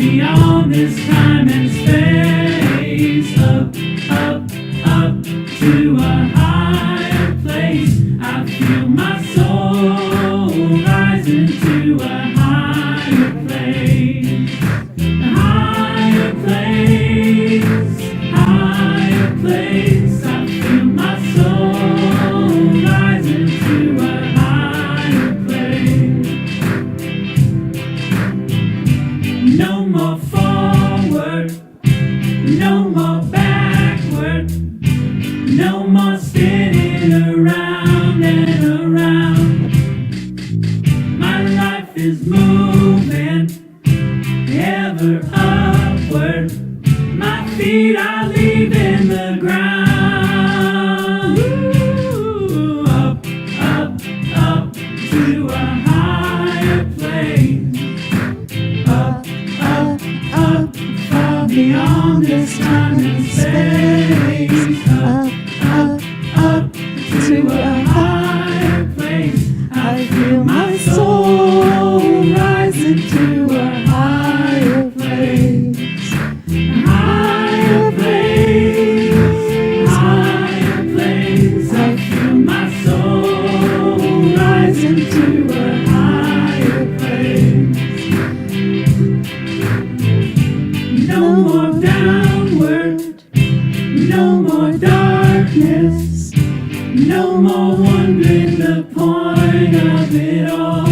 beyond this time and space, up, up, up to a higher place. I feel my soul rising to a higher place, a higher place, higher place. I feel my soul rising to a higher place. No more forward, no more backward, no more spinning around and around. My life is moving ever upward. My feet are leaving the ground. Ooh, up, up, up to a higher place. Up, up, up, far beyond this time and space. Up, up, up to a higher place. I feel my soul rising to a higher place. Higher place, higher place. I feel my soul rising to a higher place. No more downward, no more darkness, no more wondering the point of it all.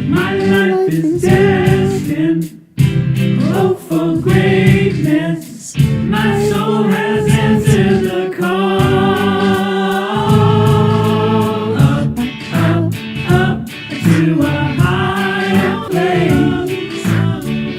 My life is destined, oh, for greatness. My soul has answered the call. Up, up, up to a higher place.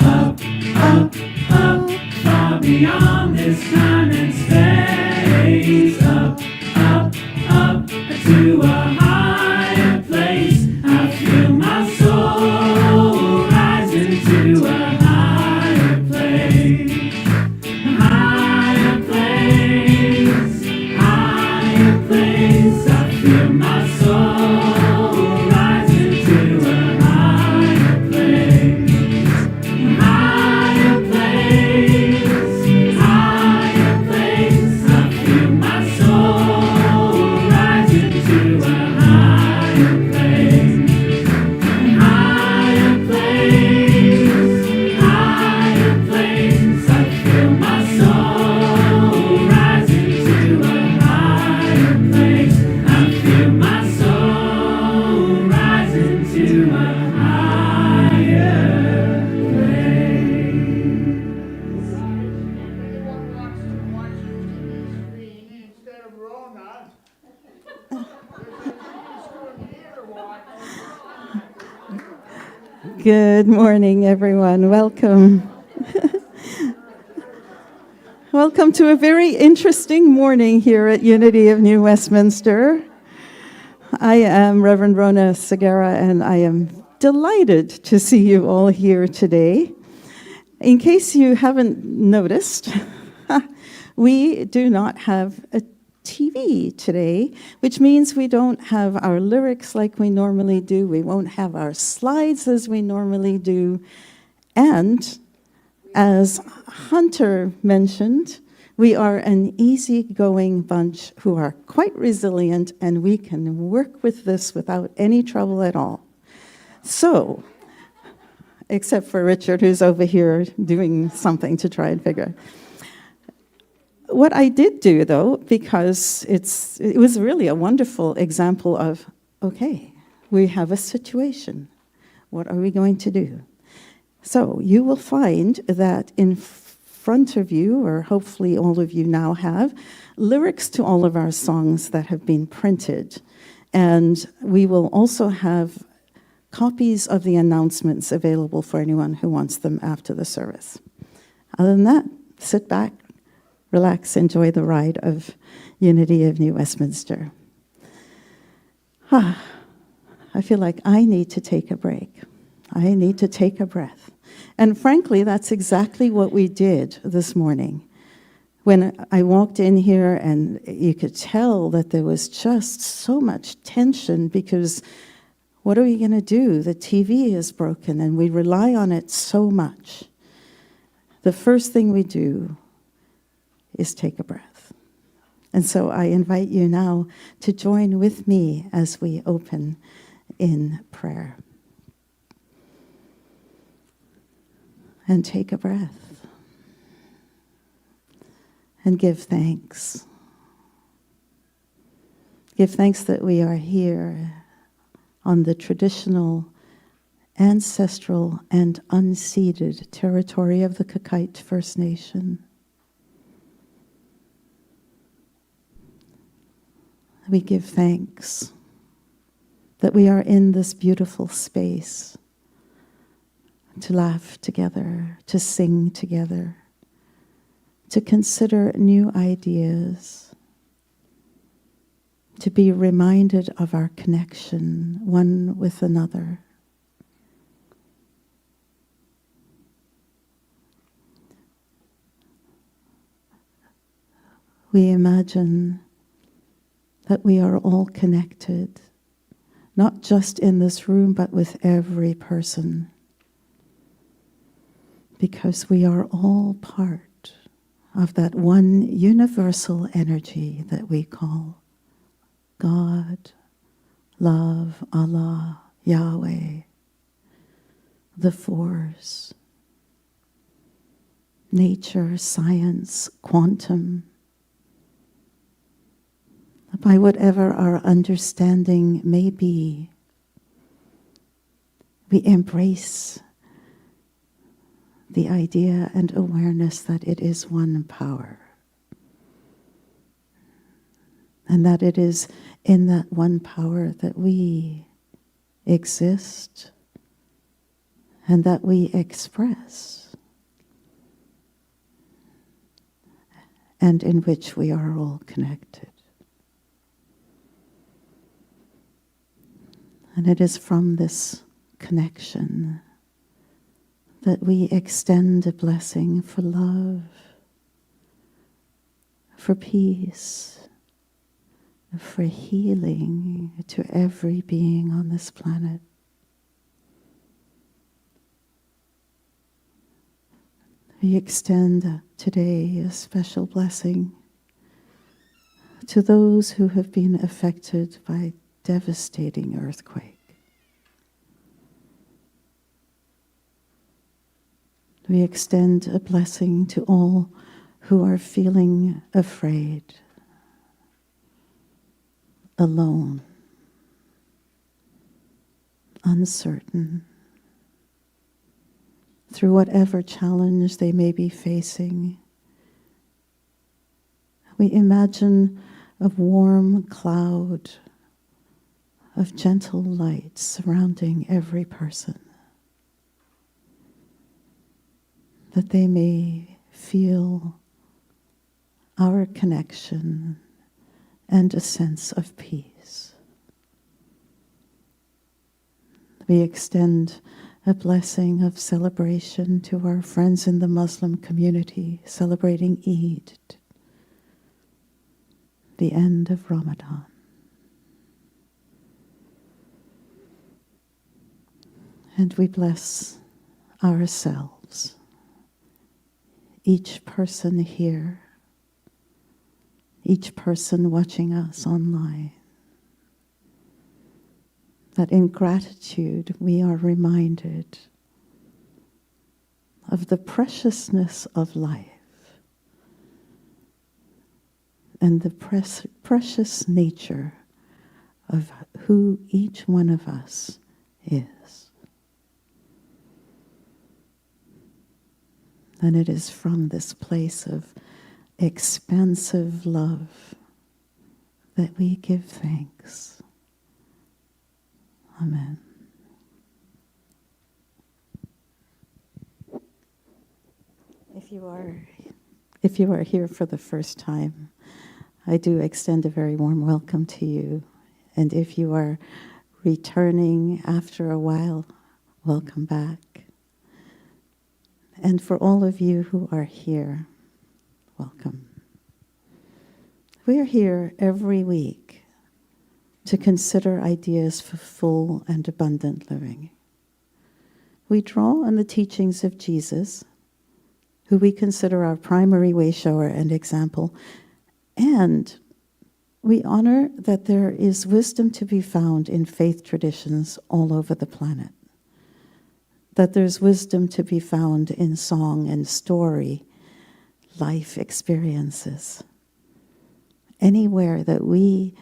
Up, up, up, far beyond this time and space. Up, up, up to a higher place. I feel my soul rising to a higher place. Higher place, higher place. I feel my soul rising to a higher place. Higher place, higher place. I feel my soul rising to a higher place. Higher place, higher place. I feel my soul rising to a higher place. I feel my soul rising to a higher place. Anyone wants to watch the TV screen instead of Rhona, Good morning, everyone. Welcome. Welcome to a very interesting morning here at Unity of New Westminster. I am Reverend Rhona Segarra, and I am delighted to see you all here today. In case you haven't noticed, we do not have a TV today, which means we don't have our lyrics like we normally do. We won't have our slides as we normally do. And as Hunter mentioned, we are an easygoing bunch who are quite resilient, and we can work with this without any trouble at all. So, except for Richard, who's over here doing something to try and figure. What I did do, though, because it was really a wonderful example of, okay, we have a situation. What are we going to do? So you will find that in front of you, or hopefully all of you now have, lyrics to all of our songs that have been printed. And we will also have copies of the announcements available for anyone who wants them after the service. Other than that, sit back, relax, enjoy the ride of Unity of New Westminster. I feel like I need to take a break. I need to take a breath. And frankly, that's exactly what we did this morning. When I walked in here, and you could tell that there was just so much tension, because What are we going to do? The TV is broken and we rely on it so much. The first thing we do is take a breath. And so I invite you now to join with me as we open in prayer. And take a breath. And give thanks. Give thanks that we are here on the traditional, ancestral, and unceded territory of the Kakite First Nation. We give thanks that we are in this beautiful space to laugh together, to sing together, to consider new ideas, to be reminded of our connection one with another. We imagine that we are all connected, not just in this room, but with every person, because we are all part of that one universal energy that we call God, love, Allah, Yahweh, the Force, nature, science, quantum. By whatever our understanding may be, we embrace the idea and awareness that it is one power. And that it is in that one power that we exist and that we express, and in which we are all connected. And it is from this connection that we extend a blessing for love, for peace, for healing to every being on this planet. We extend today a special blessing to those who have been affected by devastating earthquake. We extend a blessing to all who are feeling afraid, alone, uncertain, through whatever challenge they may be facing. We imagine a warm cloud of gentle light surrounding every person, that they may feel our connection and a sense of peace. We extend a blessing of celebration to our friends in the Muslim community celebrating Eid, the end of Ramadan. And we bless ourselves, each person here, each person watching us online, that in gratitude we are reminded of the preciousness of life and the precious nature of who each one of us is. And it is from this place of expansive love that we give thanks. Amen. If you are here for the first time, I do extend a very warm welcome to you. And if you are returning after a while, welcome back. And for all of you who are here, welcome. We are here every week to consider ideas for full and abundant living. We draw on the teachings of Jesus, who we consider our primary way shower and example, and we honor that there is wisdom to be found in faith traditions all over the planet, that there's wisdom to be found in song and story, life experiences. Anywhere that we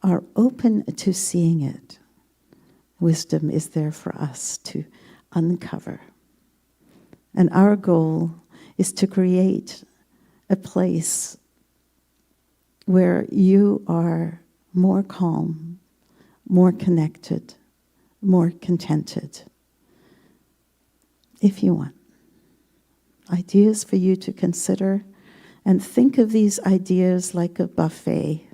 are open to seeing it, wisdom is there for us to uncover. And our goal is to create a place where you are more calm, more connected, more contented. If you want ideas for you to consider, and think of these ideas like a buffet.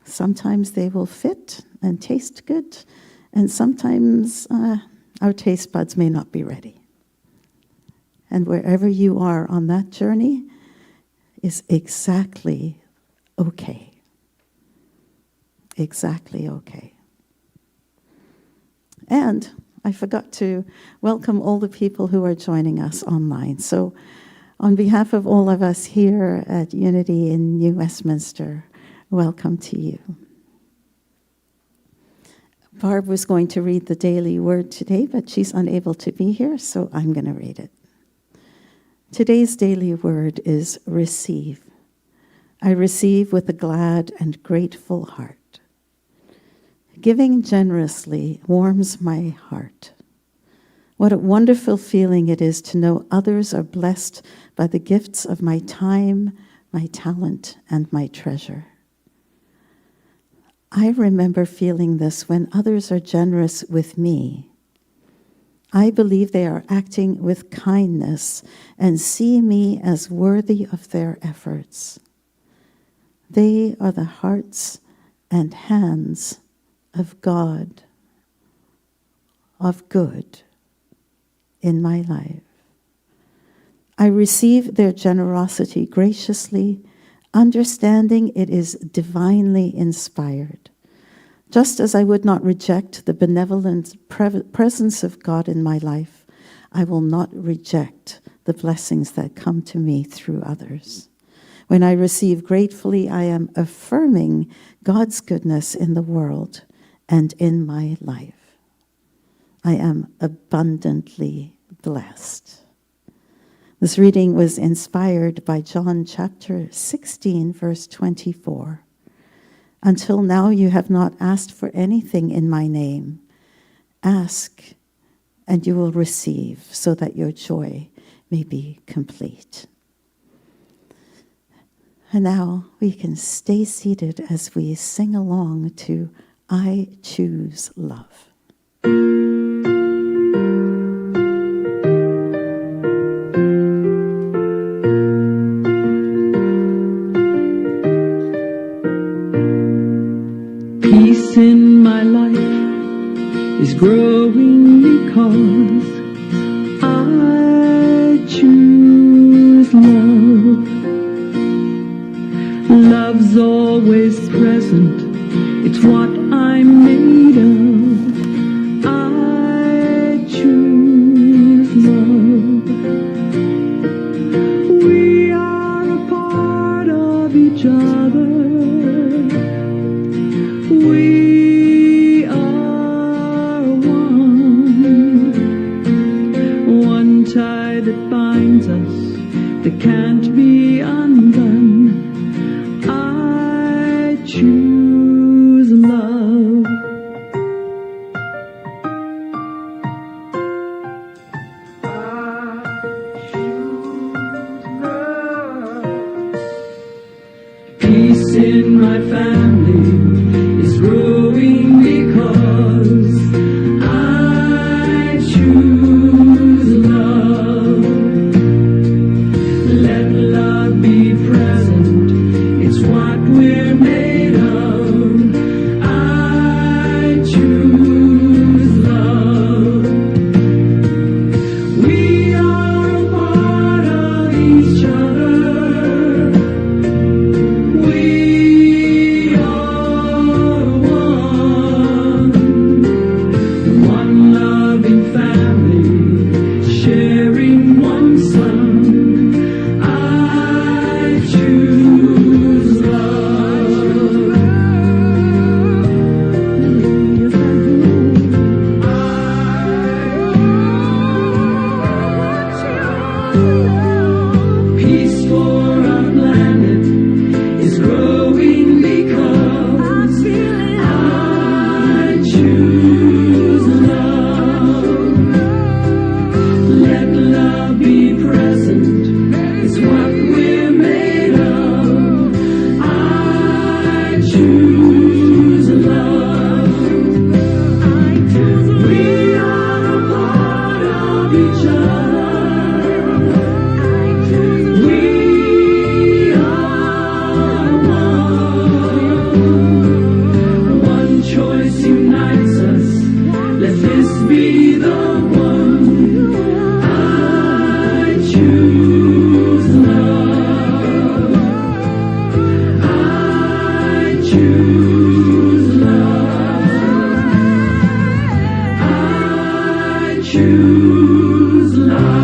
Sometimes they will fit and taste good, and sometimes our taste buds may not be ready. And wherever you are on that journey is exactly okay. Exactly okay. And I forgot to welcome all the people who are joining us online. So on behalf of all of us here at Unity in New Westminster, welcome to you. Barb was going to read the daily word today, but she's unable to be here, so I'm going to read it. Today's daily word is receive. I receive with a glad and grateful heart. Giving generously warms my heart. What a wonderful feeling it is to know others are blessed by the gifts of my time, my talent, and my treasure. I remember feeling this when others are generous with me. I believe they are acting with kindness and see me as worthy of their efforts. They are the hearts and hands of God, of good in my life. I receive their generosity graciously, understanding it is divinely inspired. Just as I would not reject the benevolent presence of God in my life, I will not reject the blessings that come to me through others. When I receive gratefully, I am affirming God's goodness in the world and in my life. I am abundantly blessed. This reading was inspired by John chapter 16, verse 24. Until now you have not asked for anything in my name. Ask, and you will receive, so that your joy may be complete. And now we can stay seated as we sing along to I Choose Love. Peace in my life is growing because I choose love. Love's always present, it's what I'm made of. I choose love. We are a part of each other. We are one tie that binds us, that can't be undone. I choose love. I choose love. Peace in my family is growing because I choose love. Let be the one. I choose love. I choose love. I choose love.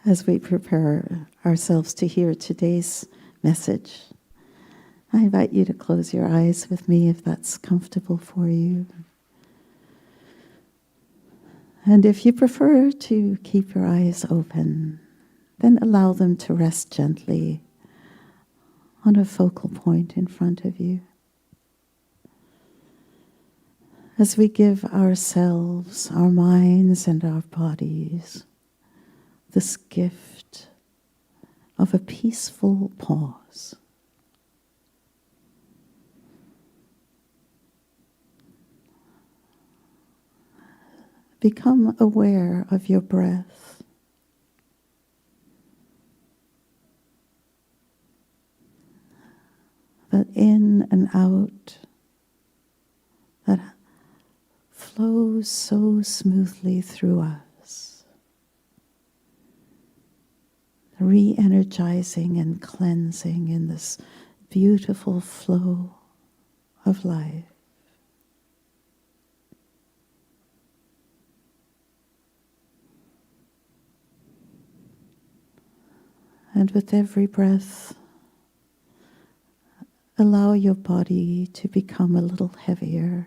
As we prepare ourselves to hear today's message, I invite you to close your eyes with me if that's comfortable for you. And if you prefer to keep your eyes open, then allow them to rest gently on a focal point in front of you. As we give ourselves, our minds, and our bodies this gift of a peaceful pause. Become aware of your breath. That in and out, that flows so smoothly through us, re-energizing and cleansing in this beautiful flow of life. And with every breath, allow your body to become a little heavier,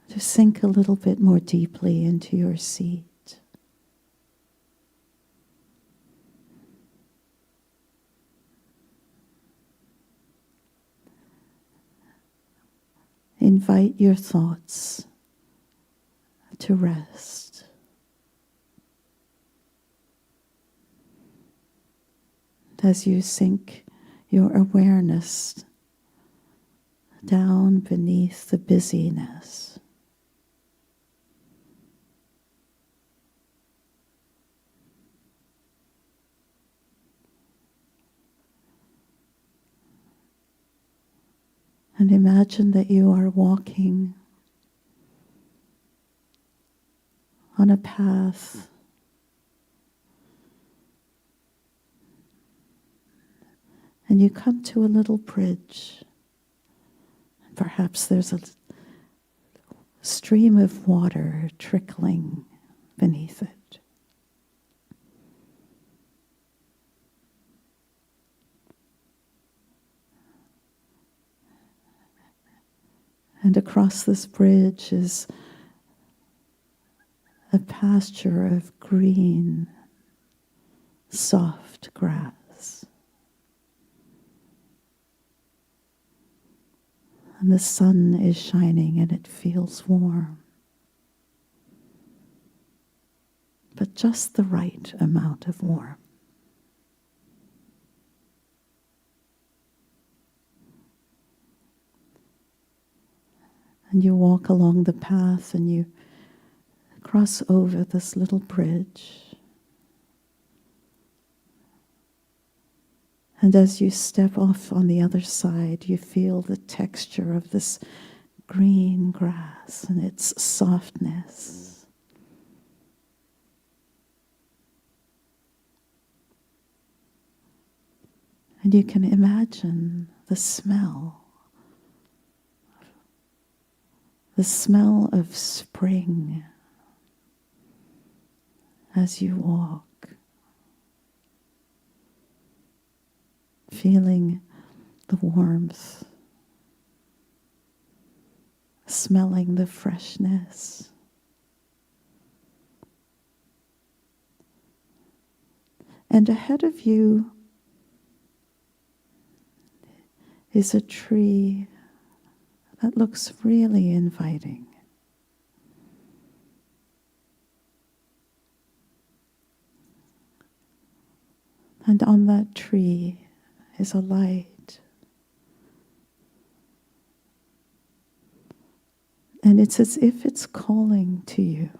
to sink a little bit more deeply into your seat. Invite your thoughts to rest. As you sink your awareness down beneath the busyness. And imagine that you are walking on a path and you come to a little bridge. Perhaps there's a stream of water trickling beneath it. And across this bridge is a pasture of green, soft grass. And the sun is shining and it feels warm. But just the right amount of warmth. And you walk along the path and you cross over this little bridge. And as you step off on the other side, you feel the texture of this green grass and its softness. And you can imagine the smell of spring as you walk, feeling the warmth, smelling the freshness. And ahead of you is a tree that looks really inviting. And on that tree is a light. And it's as if it's calling to you.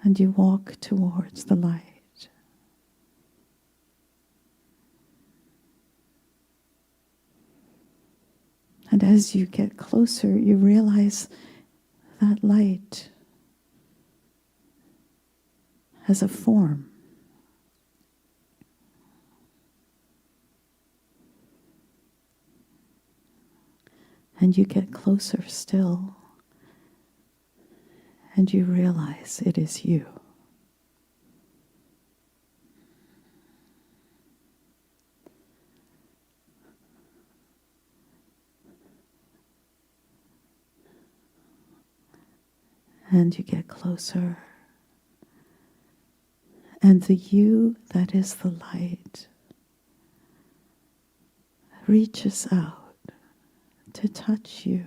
And you walk towards the light. And as you get closer, you realize that light has a form. And you get closer still, and you realize it is you. And you get closer, and the you that is the light reaches out to touch you.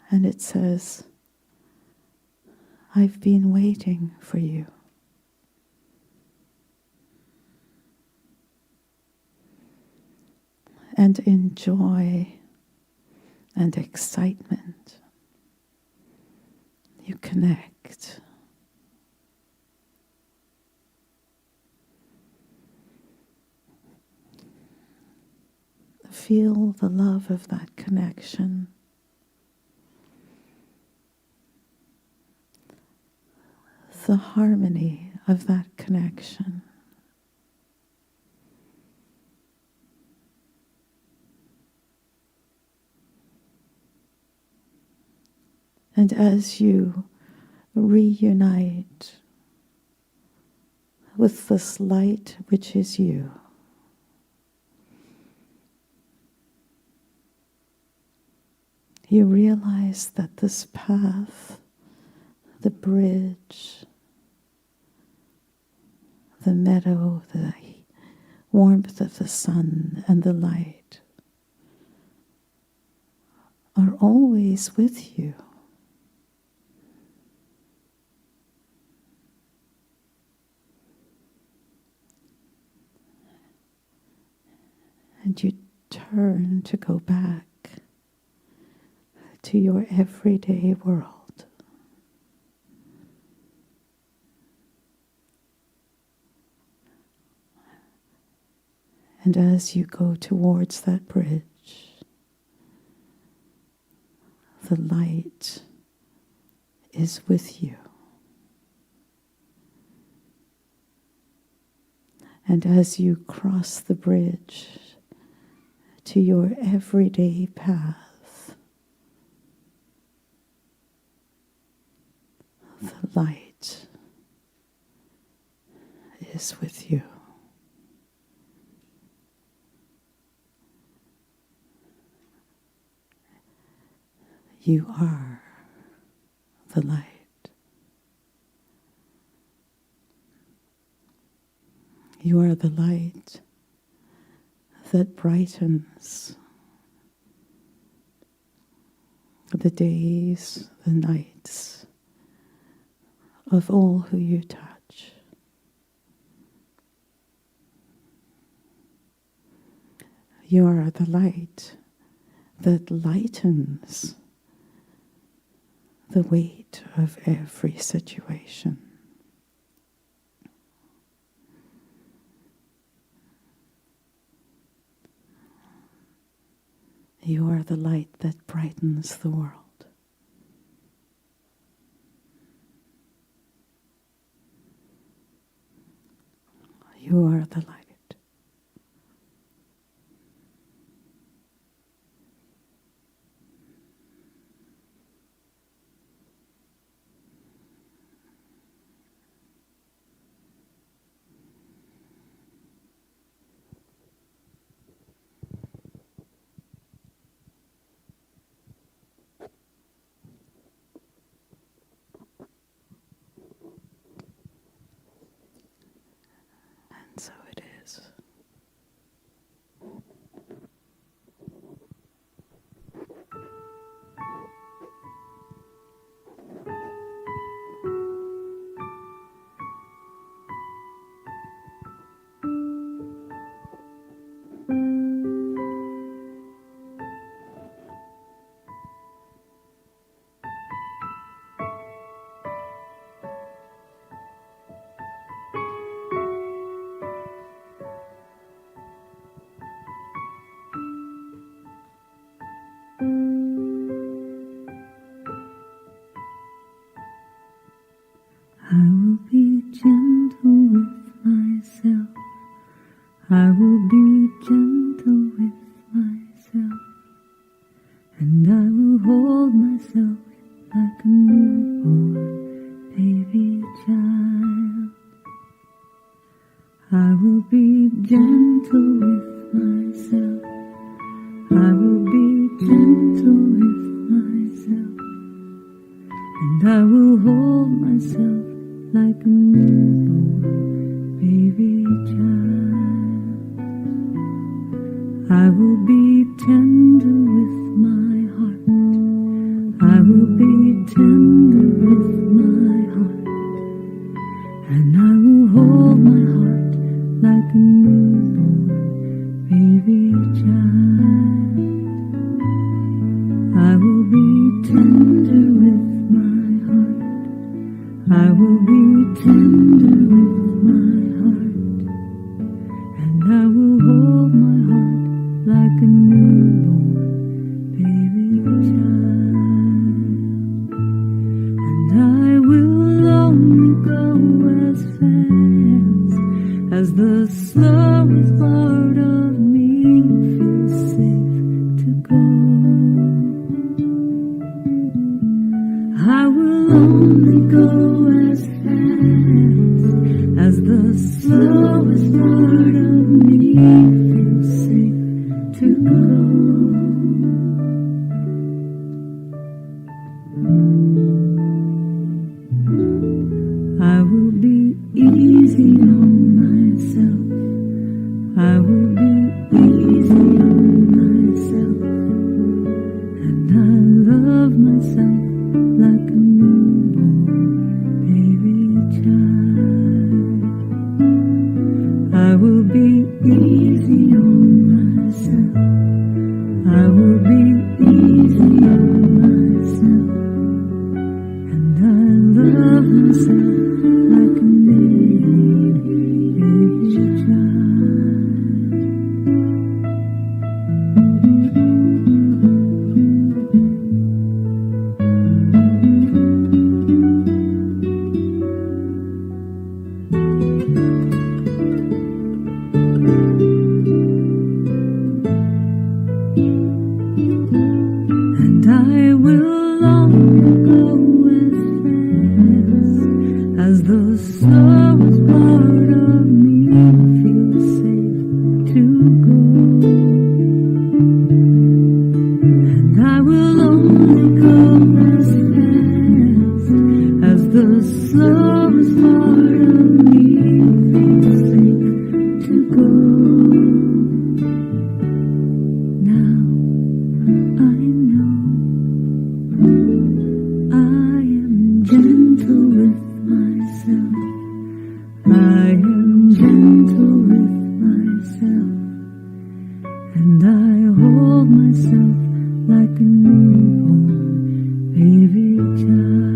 And it says, I've been waiting for you. And in joy and excitement, you connect. Feel the love of that connection. The harmony of that connection. And as you reunite with this light which is you, you realize that this path, the bridge, the meadow, the warmth of the sun and the light are always with you. And you turn to go back to your everyday world. And as you go towards that bridge, the light is with you. And as you cross the bridge to your everyday path, the light is with you. You are the light. You are the light that brightens the days, the nights of all who you touch. You are the light that lightens the weight of every situation. You are the light that brightens the world. You are the light. And so it is. and I will hold myself like a newborn baby child. I will be gentle with myself. I will be gentle with myself, and I will hold myself like a newborn baby child. I will be tender with my heart. I will be tender with my heart, and I will hold my heart like a newborn baby child. I will be tender with my heart. I will be tender with my heart, and I will hold my heart like a newborn baby child. And I will only go as fast as the slowest part of me feels safe to go. I will only go as fast as the slowest part of me feels safe to go. I will be easy on myself. I will be easy on myself, and I love myself like a newborn baby child. I will be easy on myself. I will be easy on myself, and I love myself like a newborn baby child. And I will only go as fast as the slowest part of me feels safe to go. And I will only go as fast as the slowest part of me feels safe to go. Now I know I am gentle with myself. I am gentle with myself, and I hold myself like a newborn baby child.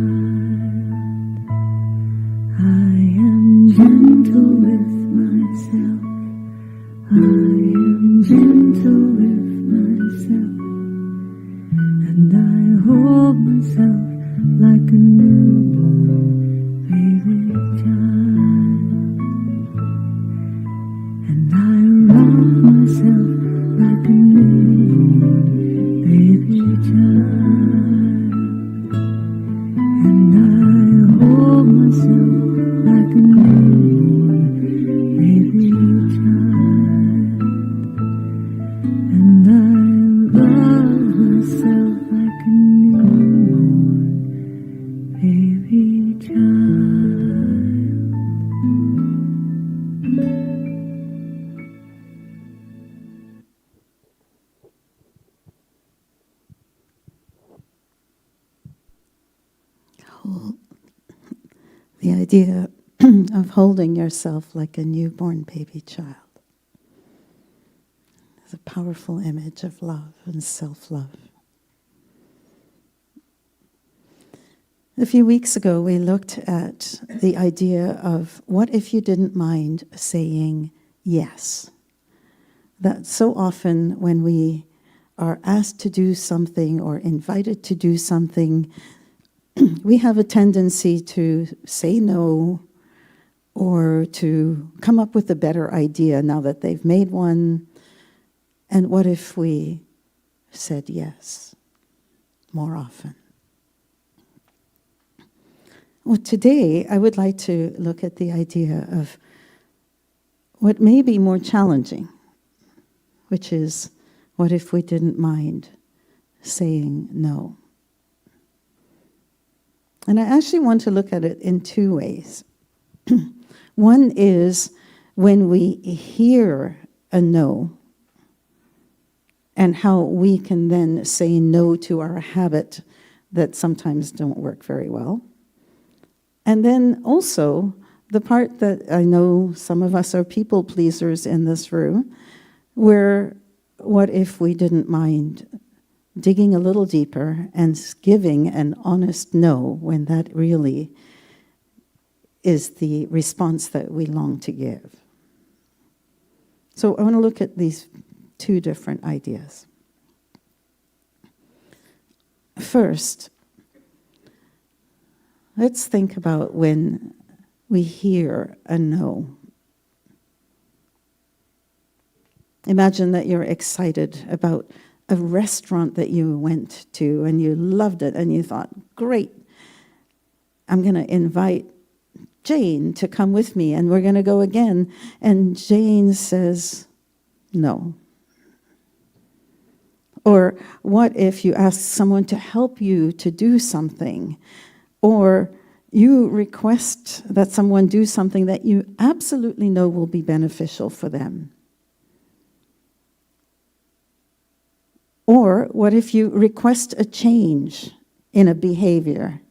I am gentle with myself. I am gentle with myself, and I hold myself like a newborn baby child. And I rock myself like a newborn baby child. And I hold myself like a newborn baby child. And I love myself like a newborn baby child. The idea of holding yourself like a newborn baby child is a powerful image of love and self-love. A few weeks ago, we looked at the idea of what if you didn't mind saying yes? That so often when we are asked to do something or invited to do something, we have a tendency to say no or to come up with a better idea now that they've made one. And what if we said yes? more often. Well, today I would like to look at the idea of what may be more challenging, which is, what if we didn't mind saying no? And I actually want to look at it in two ways. One is when we hear a no, and how we can then say no to our habit that sometimes don't work very well. And then also the part that I know some of us are people pleasers in this room, where what if we didn't mind digging a little deeper and giving an honest no when that really is the response that we long to give. So I want to look at these two different ideas. First, let's think about when we hear a no. Imagine that you're excited about a restaurant that you went to and you loved it and you thought, great, I'm going to invite Jane to come with me and we're going to go again. And Jane says no. Or what if you ask someone to help you to do something, or you request that someone do something that you absolutely know will be beneficial for them? Or what if you request a change in a behavior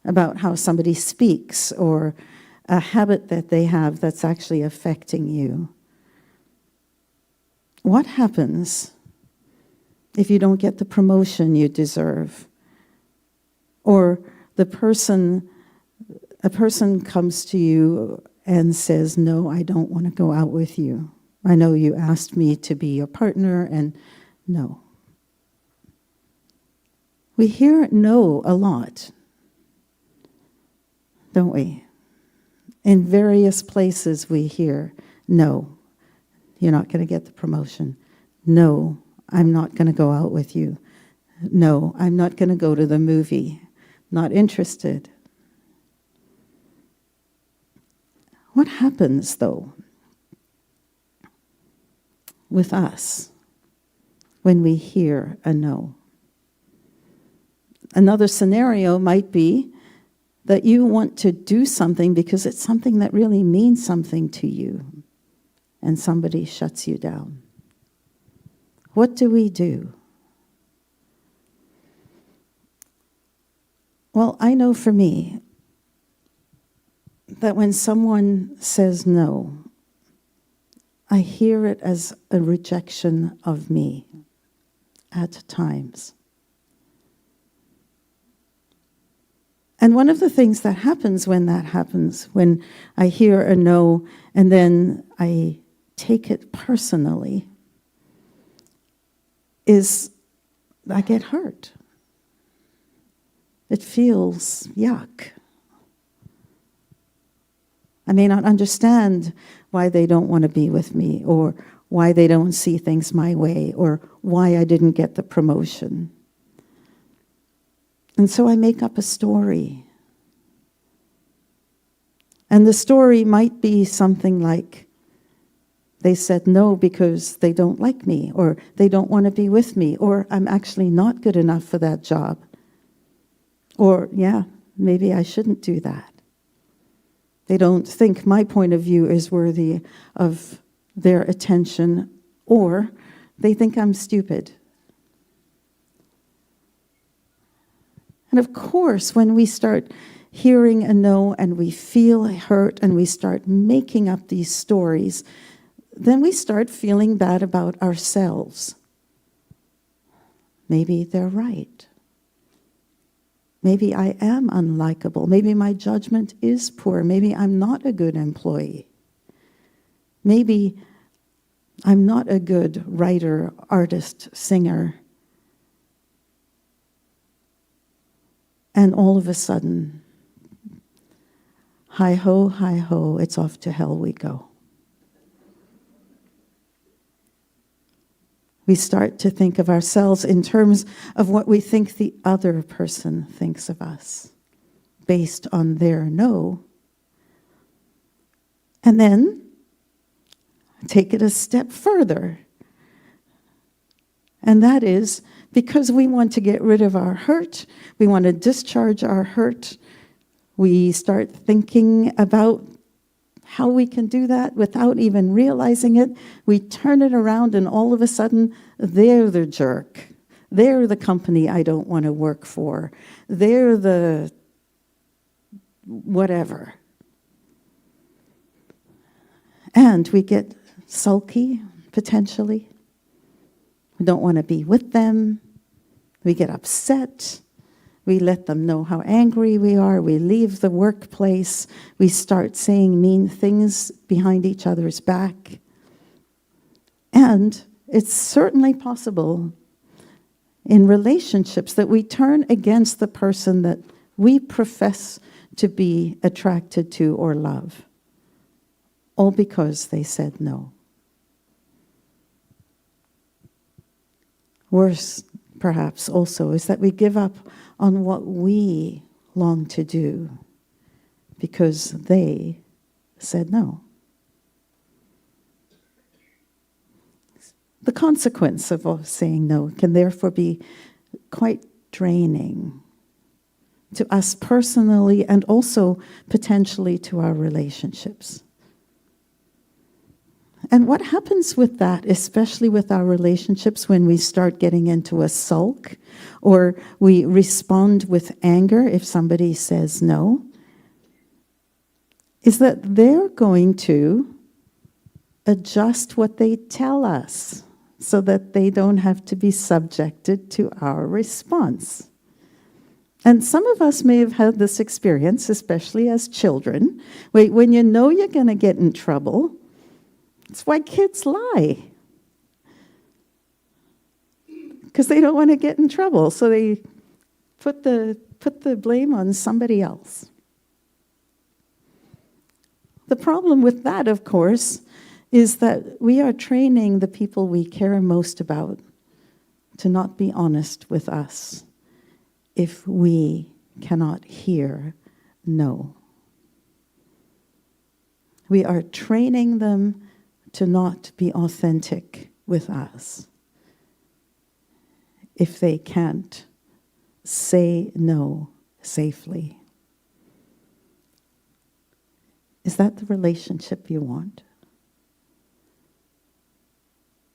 about how somebody speaks or a habit that they have that's actually affecting you? What happens if you don't get the promotion you deserve? Or a person comes to you and says, no, I don't want to go out with you. I know you asked me to be your partner, and no. We hear no a lot, don't we? In various places we hear, no, you're not going to get the promotion. No, I'm not going to go out with you. No, I'm not going to go to the movie. Not interested. What happens, though, with us when we hear a no? Another scenario might be that you want to do something because it's something that really means something to you, and somebody shuts you down. What do we do? Well, I know for me that when someone says no, I hear it as a rejection of me at times. And one of the things that happens, when I hear a no and then I take it personally, is I get hurt. It feels yuck. I may not understand why they don't want to be with me, or why they don't see things my way, or why I didn't get the promotion. And so I make up a story. And the story might be something like, they said no because they don't like me, or they don't want to be with me, or I'm actually not good enough for that job. Or, yeah, maybe I shouldn't do that. They don't think my point of view is worthy of their attention, or they think I'm stupid. And of course, when we start hearing a no and we feel hurt and we start making up these stories, then we start feeling bad about ourselves. Maybe they're right. Maybe I am unlikable. Maybe my judgment is poor. Maybe I'm not a good employee. Maybe I'm not a good writer, artist, singer. And all of a sudden, hi-ho, it's off to hell we go. We start to think of ourselves in terms of what we think the other person thinks of us, based on their no. And then take it a step further. And that is because we want to get rid of our hurt, we want to discharge our hurt, we start thinking about how we can do that without even realizing it. We turn it around and all of a sudden, they're the jerk. They're the company I don't want to work for. They're the whatever. And we get sulky, potentially. We don't want to be with them. We get upset. We let them know how angry we are. We leave the workplace. We start saying mean things behind each other's back. And it's certainly possible in relationships that we turn against the person that we profess to be attracted to or love, all because they said no. Worse, perhaps, also, is that we give up on what we long to do because they said no. The consequence of saying no can therefore be quite draining to us personally and also potentially to our relationships. And what happens with that, especially with our relationships when we start getting into a sulk or we respond with anger if somebody says no, is that they're going to adjust what they tell us so that they don't have to be subjected to our response. And some of us may have had this experience, especially as children. When you know you're going to get in trouble, it's why kids lie. Because they don't want to get in trouble, so they put the blame on somebody else. The problem with that, of course, is that we are training the people we care most about to not be honest with us if we cannot hear no. We are training them to not be authentic with us if they can't say no safely. Is that the relationship you want?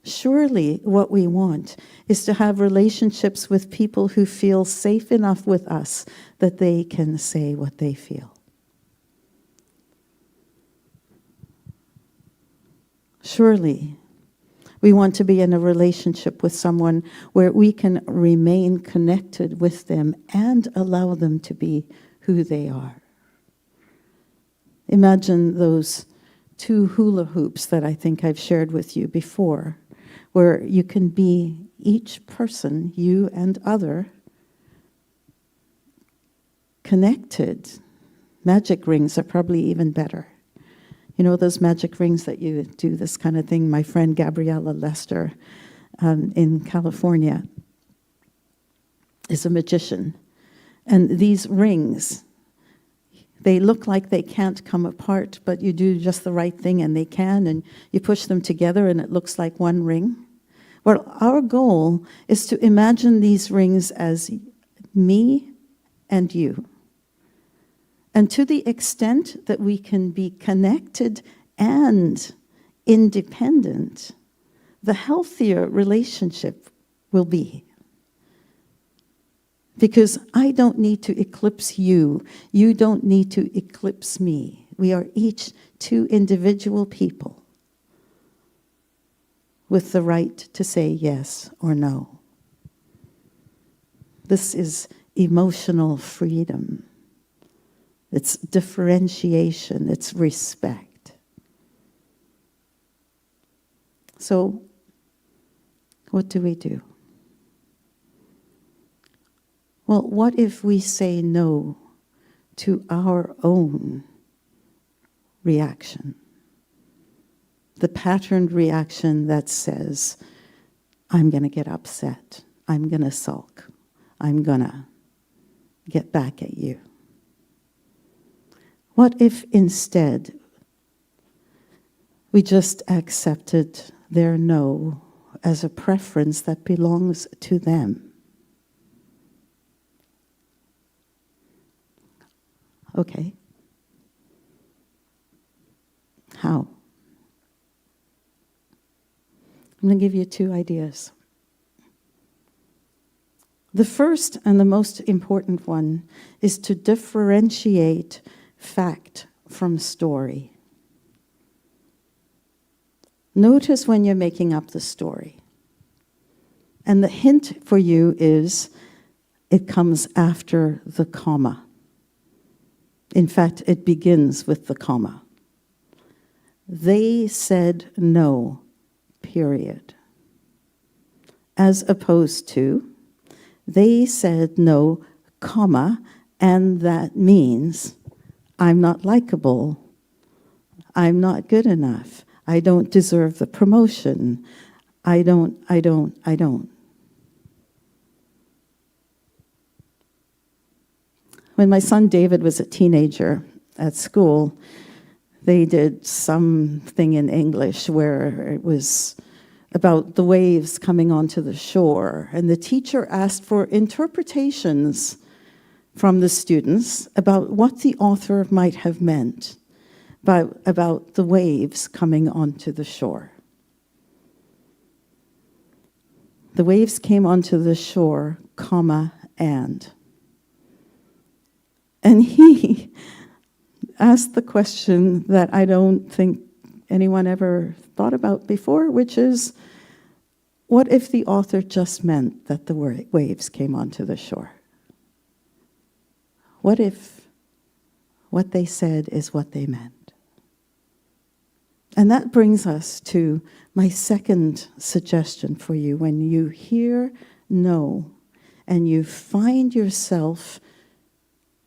Surely what we want is to have relationships with people who feel safe enough with us that they can say what they feel. Surely we want to be in a relationship with someone where we can remain connected with them and allow them to be who they are. Imagine those 2 hula hoops that I think I've shared with you before, where you can be each person, you and other, connected. Magic rings are probably even better. You know those magic rings that you do this kind of thing? My friend Gabriella Lester in California is a magician. And these rings, they look like they can't come apart, but you do just the right thing and they can, and you push them together and it looks like one ring. Well, our goal is to imagine these rings as me and you. And to the extent that we can be connected and independent, the healthier relationship will be. Because I don't need to eclipse you. You don't need to eclipse me. We are each 2 individual people with the right to say yes or no. This is emotional freedom. It's differentiation. It's respect. So, what do we do? Well, what if we say no to our own reaction? The patterned reaction that says, I'm going to get upset. I'm going to sulk. I'm going to get back at you. What if instead we just accepted their no as a preference that belongs to them? Okay. How? I'm going to give you 2 ideas. The first and the most important one is to differentiate fact from story. Notice when you're making up the story. And the hint for you is it comes after the comma. In fact, it begins with the comma. They said no, period. As opposed to, they said no, comma, and that means I'm not likable, I'm not good enough, I don't deserve the promotion, I don't. When my son David was a teenager at school, they did something in English where it was about the waves coming onto the shore, and the teacher asked for interpretations from the students about what the author might have meant about the waves coming onto the shore. The waves came onto the shore, comma, and he asked the question that I don't think anyone ever thought about before, which is, what if the author just meant that the waves came onto the shore? What if what they said is what they meant? And that brings us to my second suggestion for you. When you hear no, and you find yourself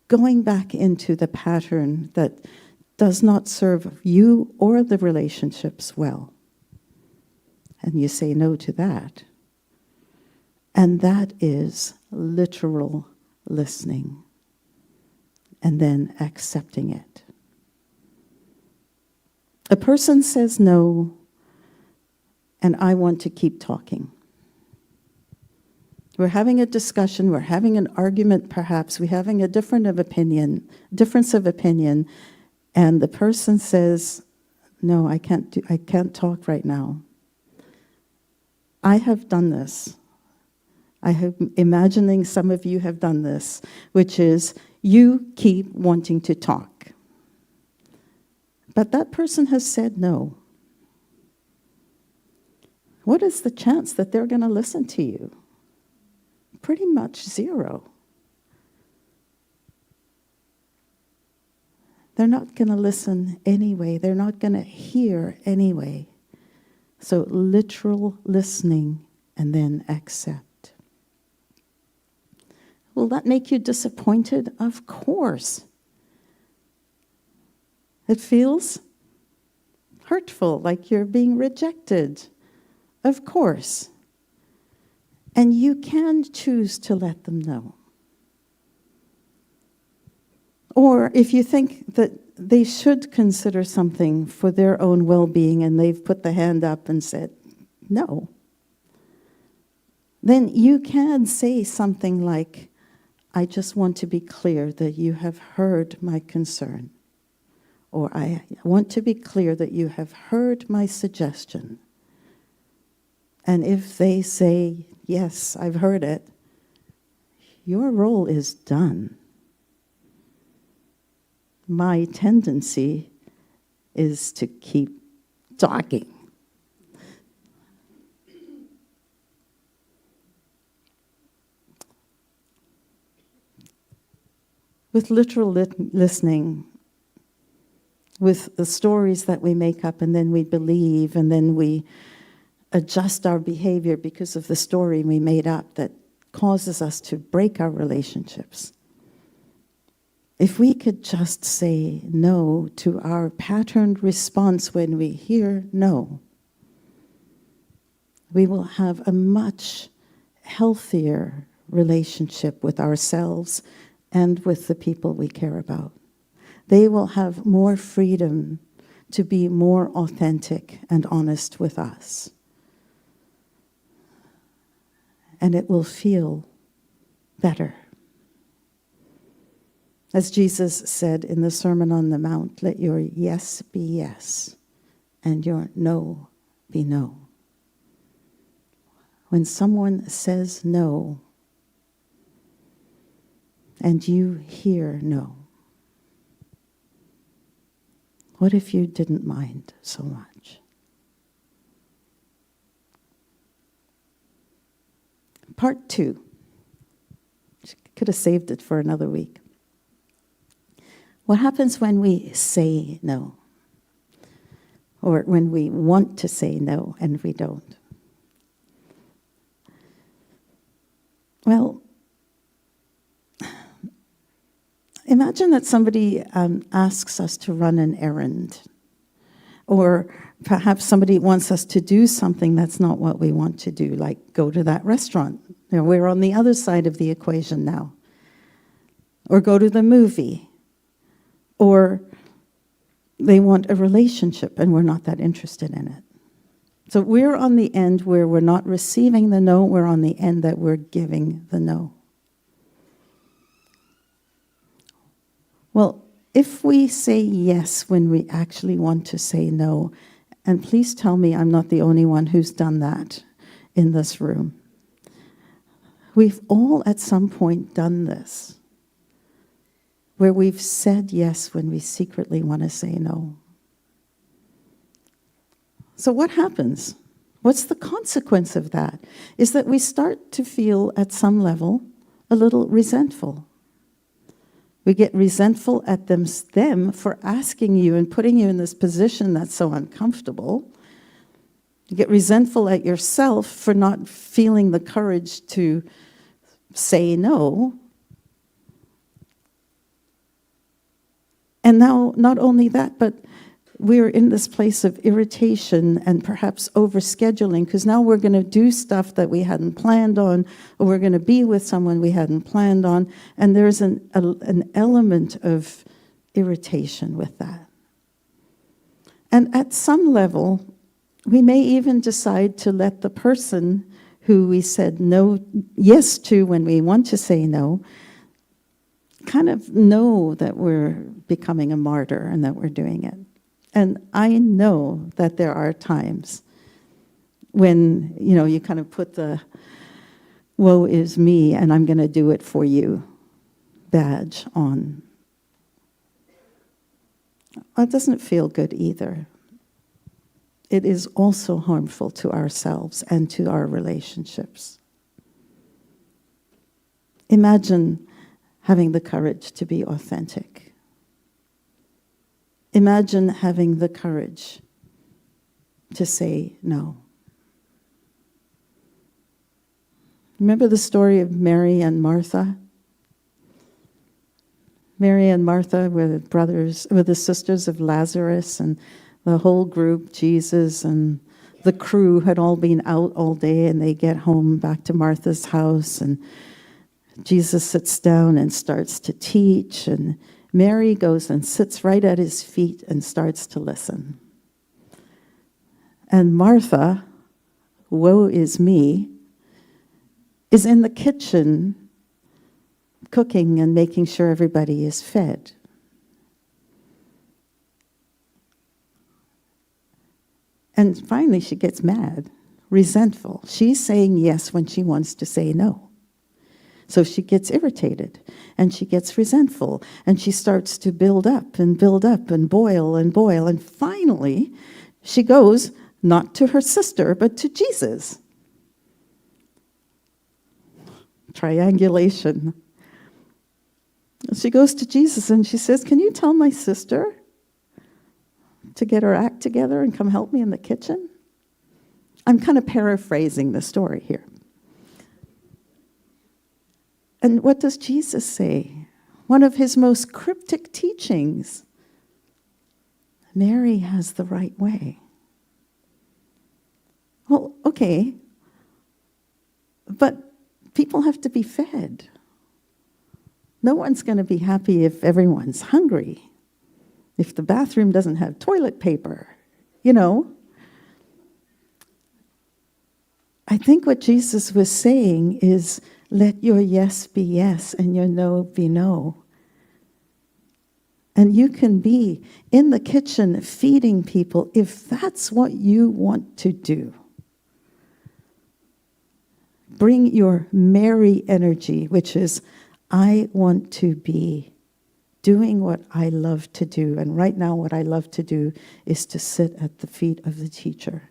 going back into the pattern that does not serve you or the relationships well, and you say no to that, and that is literal listening, and then accepting it. A person says no, and I want to keep talking. We're having a discussion, we're having an argument perhaps, we're having a difference of opinion, and the person says, no, I can't talk right now. I have done this. Imagining some of you have done this, which is you keep wanting to talk. But that person has said no. What is the chance that they're going to listen to you? Pretty much zero. They're not going to listen anyway. They're not going to hear anyway. So literal listening and then accept. Will that make you disappointed? Of course. It feels hurtful, like you're being rejected. Of course. And you can choose to let them know. Or if you think that they should consider something for their own well-being and they've put the hand up and said no, then you can say something like, I just want to be clear that you have heard my concern. Or I want to be clear that you have heard my suggestion. And if they say, yes, I've heard it, your role is done. My tendency is to keep talking. With literal listening, with the stories that we make up and then we believe and then we adjust our behavior because of the story we made up that causes us to break our relationships. If we could just say no to our patterned response when we hear no, we will have a much healthier relationship with ourselves and with the people we care about. They will have more freedom to be more authentic and honest with us. And it will feel better. As Jesus said in the Sermon on the Mount, let your yes be yes and your no be no. When someone says no and you hear no, what if you didn't mind so much? Part 2. Could have saved it for another week. What happens when we say no? Or when we want to say no and we don't? Well, imagine that somebody asks us to run an errand. Or perhaps somebody wants us to do something that's not what we want to do, like go to that restaurant. You know, we're on the other side of the equation now. Or go to the movie. Or they want a relationship and we're not that interested in it. So we're on the end where we're not receiving the no, we're on the end that we're giving the no. Well, if we say yes when we actually want to say no, and please tell me I'm not the only one who's done that in this room. We've all at some point done this, where we've said yes when we secretly want to say no. So what happens? What's the consequence of that? Is that we start to feel at some level a little resentful. We get resentful at them for asking you and putting you in this position that's so uncomfortable. You get resentful at yourself for not feeling the courage to say no. And now, not only that, but we're in this place of irritation and perhaps overscheduling, because now we're going to do stuff that we hadn't planned on, or we're going to be with someone we hadn't planned on, and there's an element of irritation with that. And at some level, we may even decide to let the person who we said yes to when we want to say no, kind of know that we're becoming a martyr and that we're doing it. And I know that there are times when, you kind of put the woe is me and I'm going to do it for you badge on. It doesn't feel good either. It is also harmful to ourselves and to our relationships. Imagine having the courage to be authentic. Imagine having the courage to say no. Remember the story of Mary and Martha? Mary and Martha were the sisters of Lazarus, and the whole group, Jesus and the crew, had all been out all day, and they get home back to Martha's house, and Jesus sits down and starts to teach, and Mary goes and sits right at his feet and starts to listen. And Martha, woe is me, is in the kitchen cooking and making sure everybody is fed. And finally she gets mad, resentful. She's saying yes when she wants to say no. So she gets irritated, and she gets resentful, and she starts to build up and boil, and finally she goes not to her sister, but to Jesus. Triangulation. She goes to Jesus and she says, "Can you tell my sister to get her act together and come help me in the kitchen?" I'm kind of paraphrasing the story here. And what does Jesus say? One of his most cryptic teachings. Mary has the right way. Well, okay, But people have to be fed. No one's going to be happy if everyone's hungry, if the bathroom doesn't have toilet paper, you know. I think what Jesus was saying is, let your yes be yes and your no be no. And you can be in the kitchen feeding people if that's what you want to do. Bring your Mary energy, which is, I want to be doing what I love to do. And right now what I love to do is to sit at the feet of the teacher.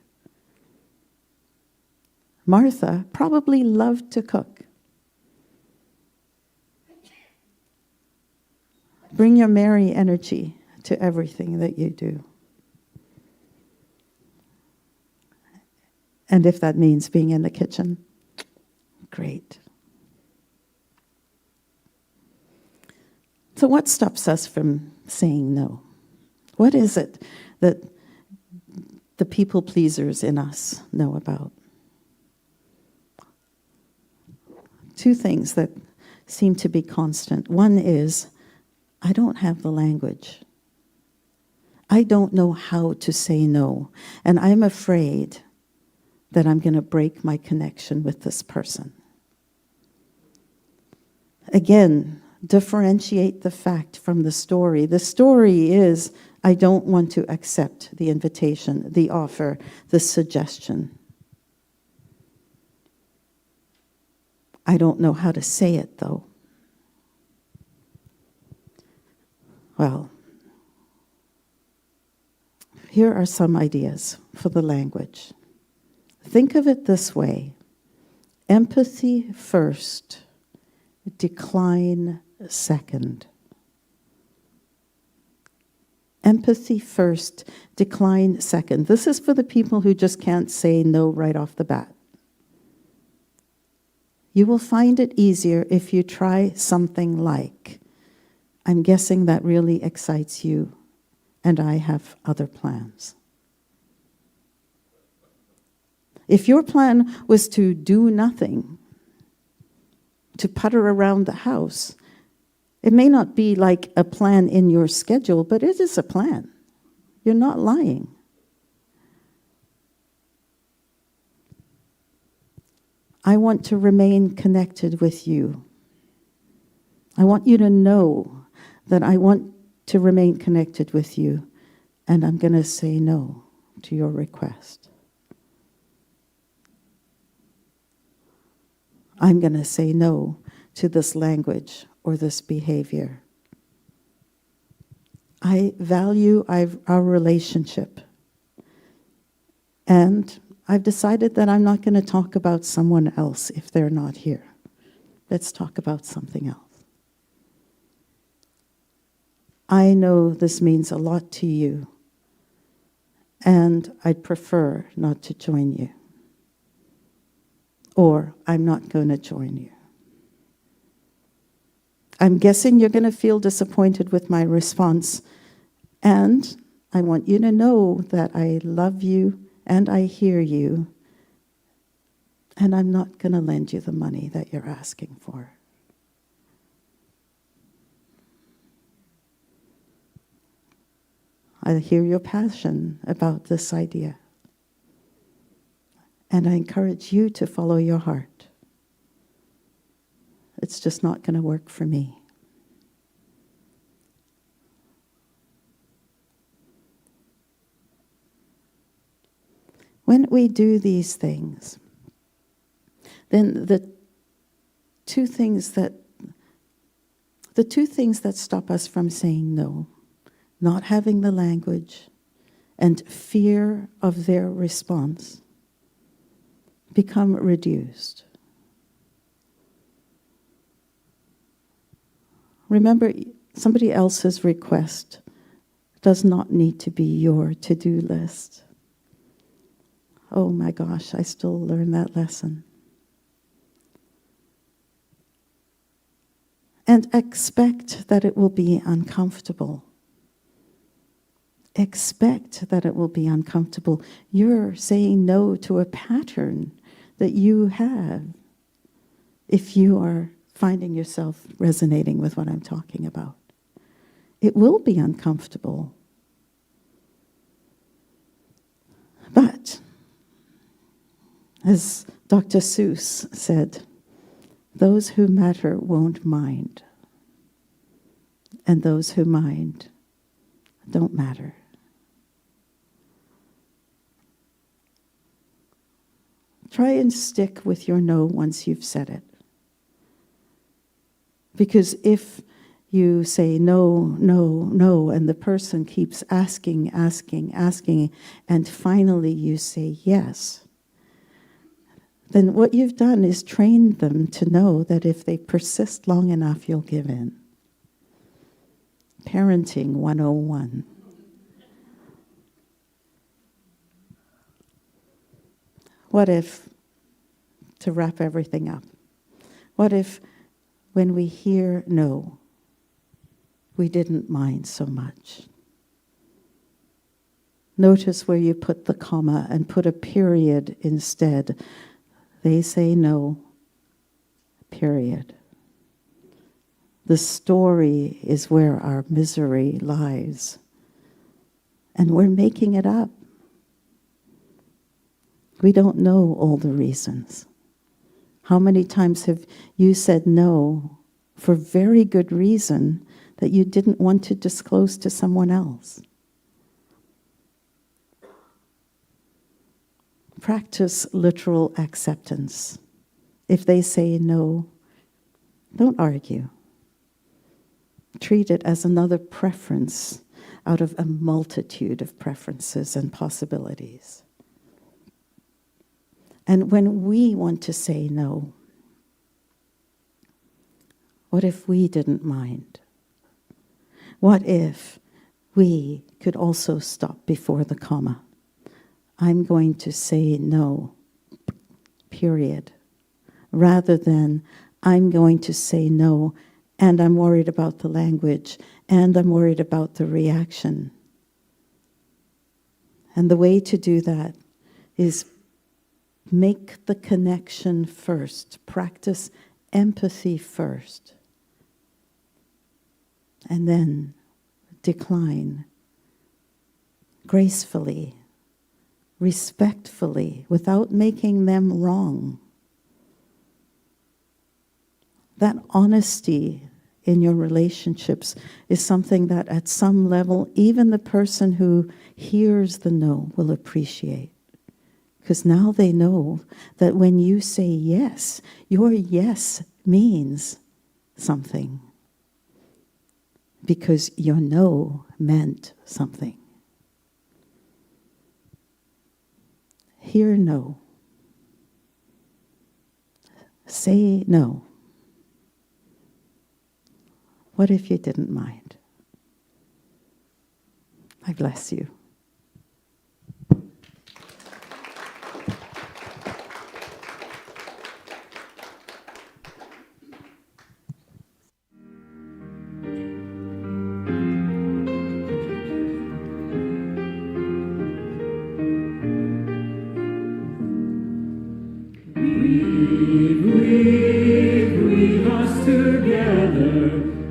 Martha probably loved to cook. Bring your Mary energy to everything that you do. And if that means being in the kitchen, great. So what stops us from saying no? What is it that the people pleasers in us know about? Two things that seem to be constant. One is, I don't have the language. I don't know how to say no. And I'm afraid that I'm going to break my connection with this person. Again, differentiate the fact from the story. The story is, I don't want to accept the invitation, the offer, the suggestion. I don't know how to say it, though. Well, here are some ideas for the language. Think of it this way. Empathy first, decline second. Empathy first, decline second. This is for the people who just can't say no right off the bat. You will find it easier if you try something like, I'm guessing that really excites you, and I have other plans. If your plan was to do nothing, to putter around the house, it may not be like a plan in your schedule, but it is a plan. You're not lying. I want to remain connected with you. I want you to know that I want to remain connected with you, and I'm going to say no to your request. I'm going to say no to this language or this behavior. I value our relationship, and I've decided that I'm not going to talk about someone else if they're not here. Let's talk about something else. I know this means a lot to you, and I'd prefer not to join you. Or I'm not going to join you. I'm guessing you're going to feel disappointed with my response, and I want you to know that I love you and I hear you, and I'm not going to lend you the money that you're asking for. I hear your passion about this idea, and I encourage you to follow your heart. It's just not going to work for me. When we do these things, then the two things that stop us from saying no, not having the language and fear of their response, become reduced. Remember, somebody else's request does not need to be your to-do list. Oh my gosh, I still learn that lesson. And expect that it will be uncomfortable. Expect that it will be uncomfortable. You're saying no to a pattern that you have if you are finding yourself resonating with what I'm talking about. It will be uncomfortable. But, as Dr. Seuss said, those who matter won't mind, and those who mind don't matter. Try and stick with your no once you've said it. Because if you say no, no, no, and the person keeps asking, and finally you say yes, then what you've done is trained them to know that if they persist long enough, you'll give in. Parenting 101. What if, to wrap everything up, what if when we hear no, we didn't mind so much? Notice where you put the comma and put a period instead. They say no, period. The story is where our misery lies, and we're making it up. We don't know all the reasons. How many times have you said no for very good reason that you didn't want to disclose to someone else? Practice literal acceptance. If they say no, don't argue. Treat it as another preference out of a multitude of preferences and possibilities. And when we want to say no, what if we didn't mind? What if we could also stop before the comma? I'm going to say no, period, rather than I'm going to say no, and I'm worried about the language, and I'm worried about the reaction. And the way to do that is make the connection first. Practice empathy first. And then decline gracefully, respectfully, without making them wrong. That honesty in your relationships is something that at some level, even the person who hears the no will appreciate. Because now they know that when you say yes, your yes means something. Because your no meant something. Hear no. Say no. What if you didn't mind? I bless you.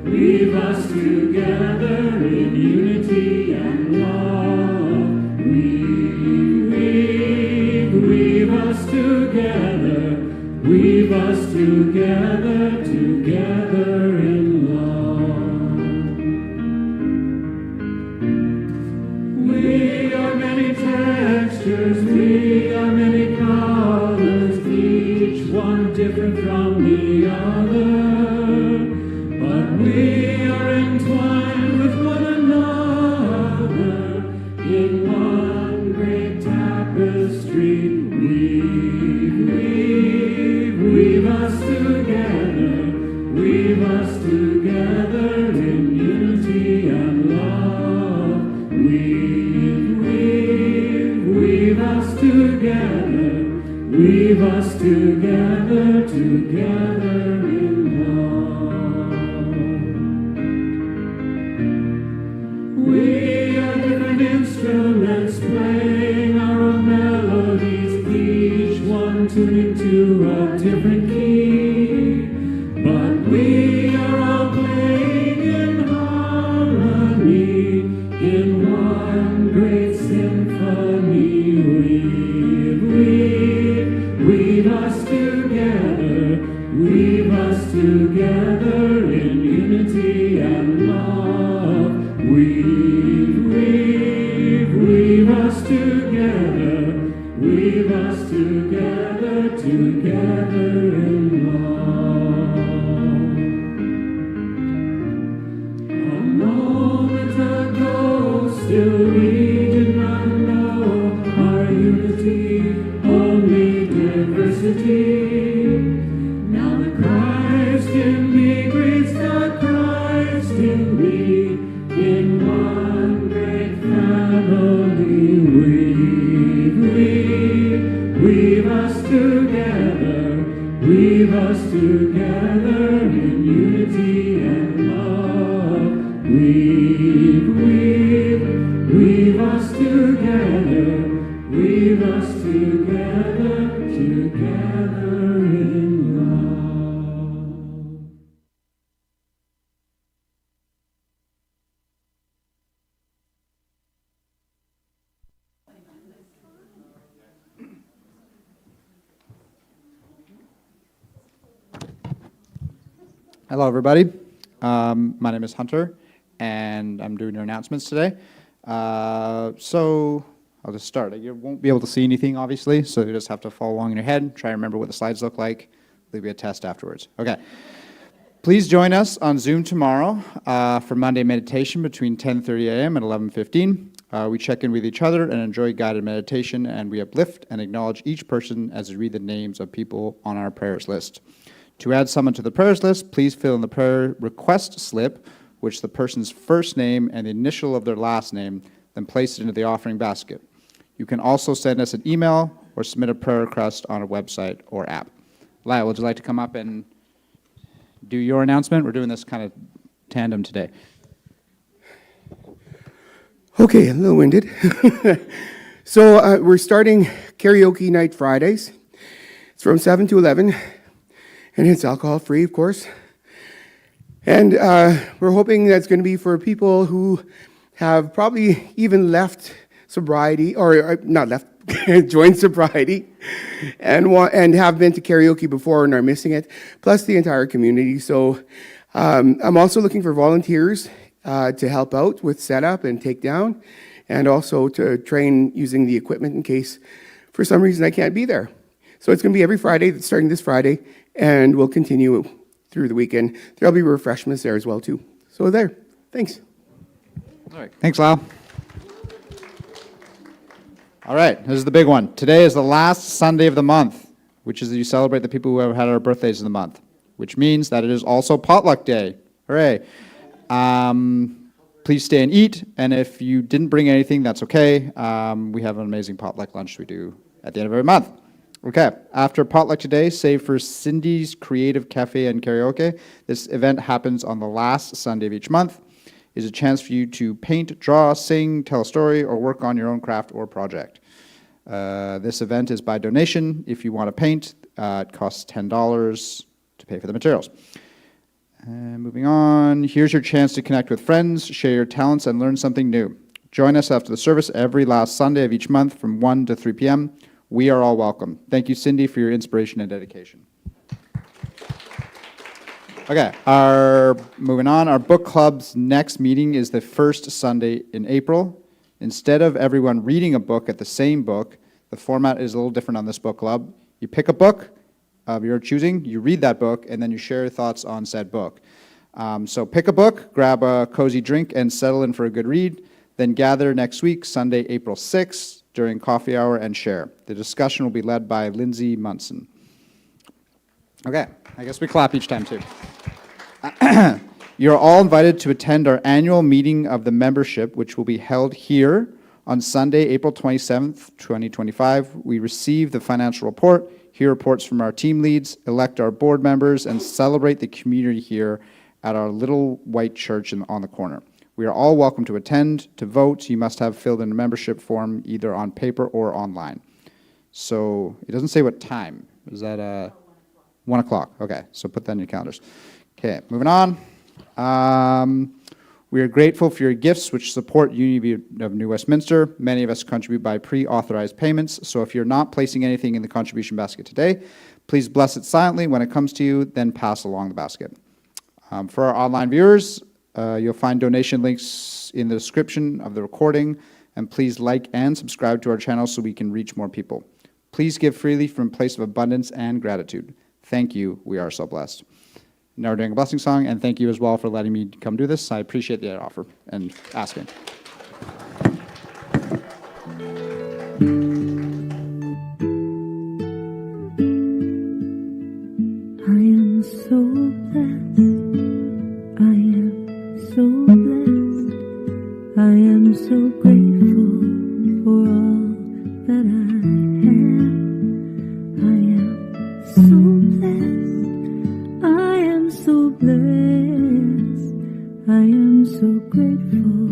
Weave us together in unity and love. Weave us together. Weave us together, together in love. We are many textures, we are many colors, each one different from the other. We are entwined with one another in one great tapestry. Weave us together. Weave us together in unity and love. Weave us together. Weave us together, together in love. We are different instruments playing our own melodies, each one tuning to a different key. together in unity and love. Weave us together, together in love. A moment ago, still we did not know our unity, only diversity. Now the Christ in me greets the Christ in me, in one great family. Weave us together in unity and love. Weave us together, together in love. Hello, everybody. My name is Hunter, and I'm doing your announcements today. So I'll just start. You won't be able to see anything, obviously, so you just have to follow along in your head, try to remember what the slides look like. There'll be a test afterwards. Okay. Please join us on Zoom tomorrow for Monday meditation between 10:30 a.m. and 11:15. We check in with each other and enjoy guided meditation, and we uplift and acknowledge each person as we read the names of people on our prayers list. To add someone to the prayers list, please fill in the prayer request slip, which the person's first name and the initial of their last name, then place it into the offering basket. You can also send us an email or submit a prayer request on our website or app. Lyle, would you like to come up and do your announcement? We're doing this kind of tandem today. Okay, a little winded. So we're starting karaoke night Fridays. It's from 7 to 11, and it's alcohol-free, of course. And we're hoping that's going to be for people who have probably even left sobriety, or not left, joined sobriety, and have been to karaoke before and are missing it, plus the entire community. So I'm also looking for volunteers to help out with setup and takedown, and also to train using the equipment in case for some reason I can't be there. So it's going to be every Friday, starting this Friday, and we'll continue through the weekend. There'll be refreshments there as well, too. So there. Thanks. All right. Thanks, Lyle. All right. This is the big one. Today is the last Sunday of the month, which is that you celebrate the people who have had our birthdays in the month, which means that it is also potluck day. Hooray. Please stay and eat, and if you didn't bring anything, that's okay. We have an amazing potluck lunch we do at the end of every month. Okay, after potluck today, save for Cindy's Creative Cafe and Karaoke. This event happens on the last Sunday of each month. It's a chance for you to paint, draw, sing, tell a story, or work on your own craft or project. This event is by donation. If you want to paint, it costs $10 to pay for the materials. And moving on, here's your chance to connect with friends, share your talents, and learn something new. Join us after the service every last Sunday of each month from 1 to 3 p.m. We are all welcome. Thank you, Cindy, for your inspiration and dedication. Okay, moving on, our book club's next meeting is the first Sunday in April. Instead of everyone reading a book at the same book, the format is a little different on this book club. You pick a book of your choosing, you read that book, and then you share your thoughts on said book. So pick a book, grab a cozy drink, and settle in for a good read. Then gather next week, Sunday, April 6th, during coffee hour and share. The discussion will be led by Lindsay Munson. Okay, I guess we clap each time too. You're all invited to attend our annual meeting of the membership, which will be held here on Sunday, April 27th, 2025. We receive the financial report, hear reports from our team leads, elect our board members, and celebrate the community here at our little white church on the corner. We are all welcome to attend. To vote, you must have filled in a membership form either on paper or online. So it doesn't say what time. Is that 1 o'clock? Okay, so put that in your calendars. Okay, moving on. We are grateful for your gifts, which support Unity of New Westminster. Many of us contribute by pre-authorized payments, so if you're not placing anything in the contribution basket today, please bless it silently when it comes to you, then pass along the basket. For our online viewers, you'll find donation links in the description of the recording, and please like and subscribe to our channel so we can reach more people. Please give freely from a place of abundance and gratitude. Thank you. We are so blessed. Now we're doing a blessing song, and thank you as well for letting me come do this. I appreciate the offer and asking. I am so blessed. I am so blessed. I am so grateful for all that I have. I am so blessed. I am so blessed. I am so grateful.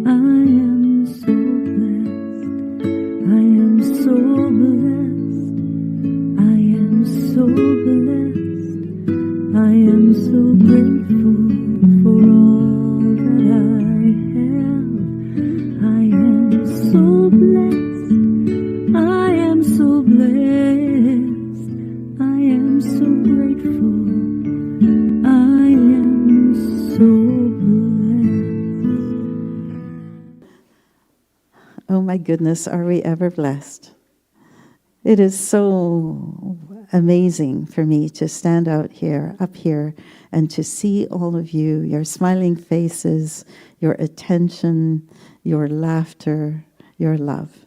I am so blessed. I am so blessed. I am so blessed. I am so grateful for all that I have. I am so blessed. I am so blessed. I am so grateful. I am so blessed. Oh my goodness, are we ever blessed? It is so amazing for me to stand up here, and to see all of you, your smiling faces, your attention, your laughter, your love.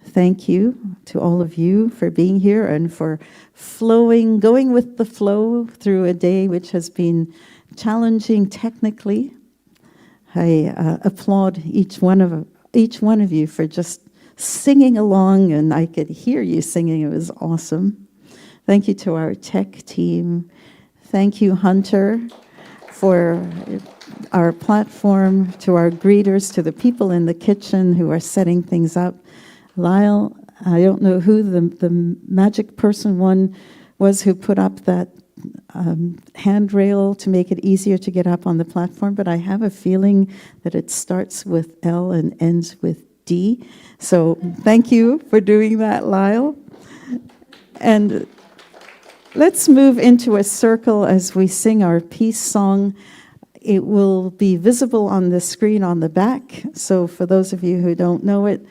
Thank you to all of you for being here and for going with the flow through a day which has been challenging technically. I applaud each one of you for just singing along, and I could hear you singing. It was awesome. Thank you to our tech team. Thank you, Hunter, for our platform, to our greeters, to the people in the kitchen who are setting things up. Lyle, I don't know who the magic person one was who put up that handrail to make it easier to get up on the platform, but I have a feeling that it starts with L and ends with D. So thank you for doing that, Lyle. And let's move into a circle as we sing our peace song. It will be visible on the screen on the back. So for those of you who don't know it,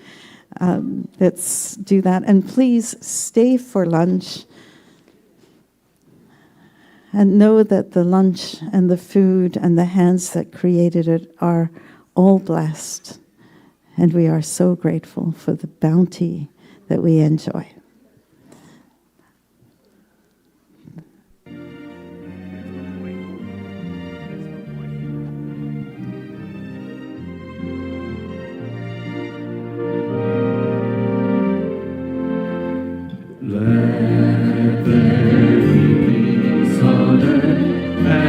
let's do that. And please stay for lunch. And know that the lunch and the food and the hands that created it are all blessed. And we are so grateful for the bounty that we enjoy.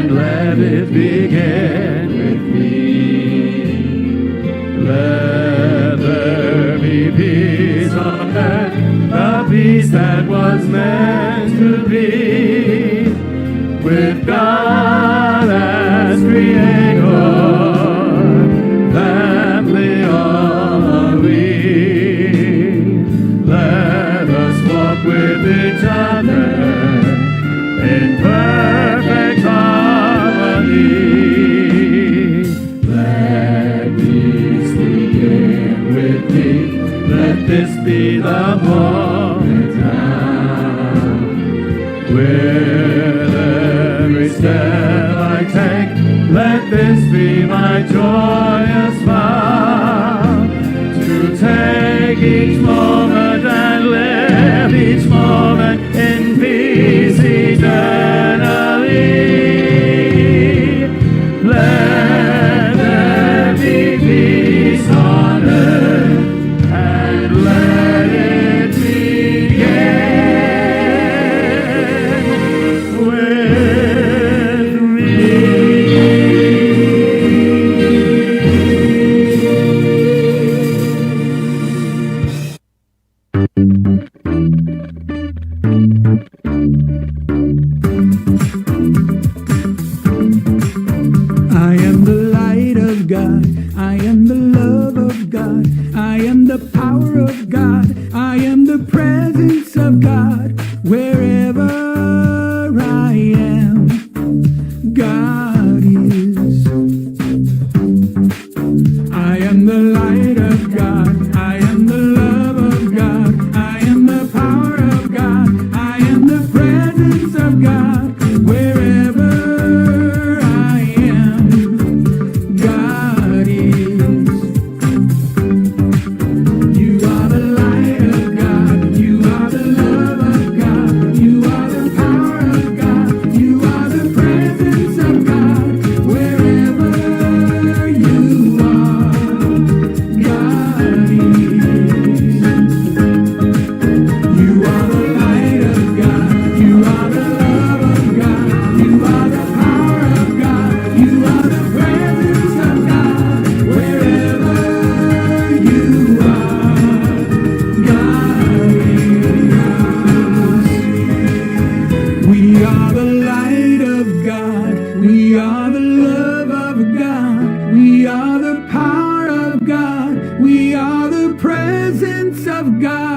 Let it begin with me. Let there be peace on earth, the peace that was meant to be, with God as Creator, family are we. Let us walk with each other in perfect harmony. Let peace begin with me. Let this be the moment now. With every step I take, let this be my joyous vow. To take each moment and live each moment in peace eternally. Let there be peace on earth, and let it begin with me. of God.